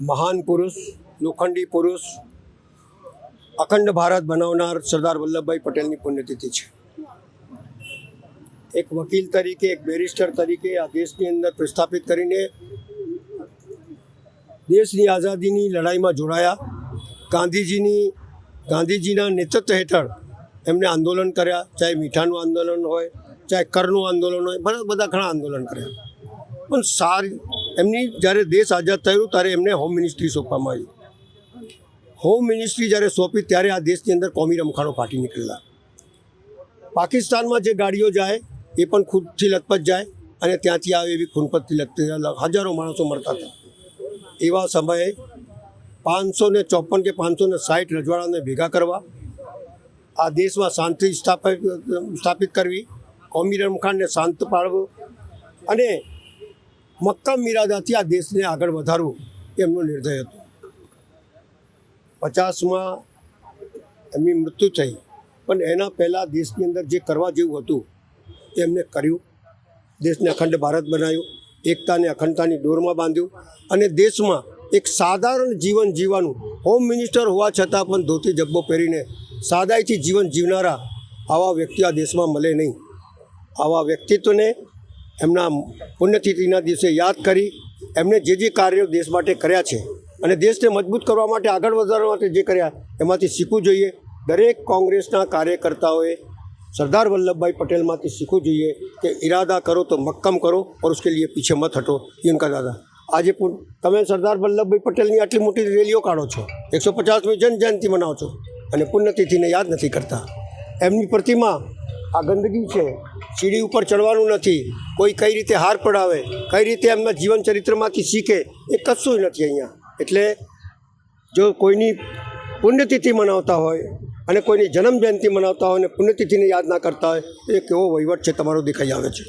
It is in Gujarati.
महान पुरुष, लोखंडी पुरुष, अखंड भारत बनावनार सरदार वल्लभभाई पटेलनी पुण्यतिथि है। एक वकील तरीके, एक बेरिस्टर तरीके आ देशनी अंदर प्रस्थापित करीने देशनी आज़ादीनी लड़ाईमां जोड़ाया। गांधीजीना नेतृत्व हेठळ एमणे आंदोलन कर्या, चाहे मीठाનું आंदोलन होय, चाहे करનું आंदोलन होय, બધા ઘણા આંદોલન કર્યા। પણ એમની જ્યારે દેશ આઝાદ થયું ત્યારે એમને હોમ મિનિસ્ટ્રી સોંપવામાં આવી। હોમ મિનિસ્ટ્રી જ્યારે સોંપી ત્યારે આ દેશની અંદર કોમી રમખાણો ફાટી નીકળેલા। પાકિસ્તાનમાં જે ગાડીઓ જાય એ પણ ખૂનથી લથપથ જાય અને ત્યાંથી આવે એવી ખૂનપતથી લથપથ હજારો માણસો મરતા હતા। એવા સમયે 554 કે 560 રજવાડાને ભેગા કરવા, આ દેશમાં શાંતિ સ્થાપિત કરવી, કોમી રમખાણને શાંત પાડવું અને મક્કમ ઇરાદાથી આ દેશને આગળ વધારવું એમનો નિર્ણય હતો। 50માં એમની મૃત્યુ થઈ, પણ એના પહેલાં દેશની અંદર જે કરવા જેવું હતું એ એમને કર્યું। દેશને અખંડ ભારત બનાવ્યું, એકતાને અખંડતાની દોરમાં બાંધ્યું અને દેશમાં એક સાધારણ જીવન જીવવાનું, હોમ મિનિસ્ટર હોવા છતાં પણ ધોતી જબ્બો પહેરીને સાદાઈથી જીવન જીવનારા આવા વ્યક્તિ આ દેશમાં મળે નહીં। આવા વ્યક્તિત્વને એમના પુણ્યતિથિના દિવસે યાદ કરી એમને જે કાર્યો દેશ માટે કર્યા છે અને દેશને મજબૂત કરવા માટે, આગળ વધારવા માટે જે કર્યા એમાંથી શીખવું જોઈએ। દરેક કોંગ્રેસના કાર્યકર્તાઓએ सरदार वल्लभभाई पटेल माते सीखવું જોઈએ कि इरादा करो तो मक्कम करो और उसके लिए पीछे मत हटो। ये उनका दादा। आज તમે સરદાર વલ્લભભાઈ પટેલની આટલી મોટી રેલીઓ કાઢો છો, 150મી જન્મજયંતિ મનાવો છો અને પુણ્યતિથિને યાદ નથી કરતા। એમની પ્રતિમા આ ગંદકી છે, સીડી ઉપર ચડવાનું નથી, કોઈ કઈ રીતે હાર પડાવે, કઈ રીતે એમના જીવન ચરિત્રમાંથી શીખે, એ કશું જ નથી અહીંયા। એટલે જો કોઈની પુણ્યતિથિ મનાવતા હોય અને કોઈની જન્મજયંતિ મનાવતા હોય અને પુણ્યતિથિને યાદ ના કરતા હોય, એ કેવો વહીવટ છે તમારો દેખાઈ આવે છે।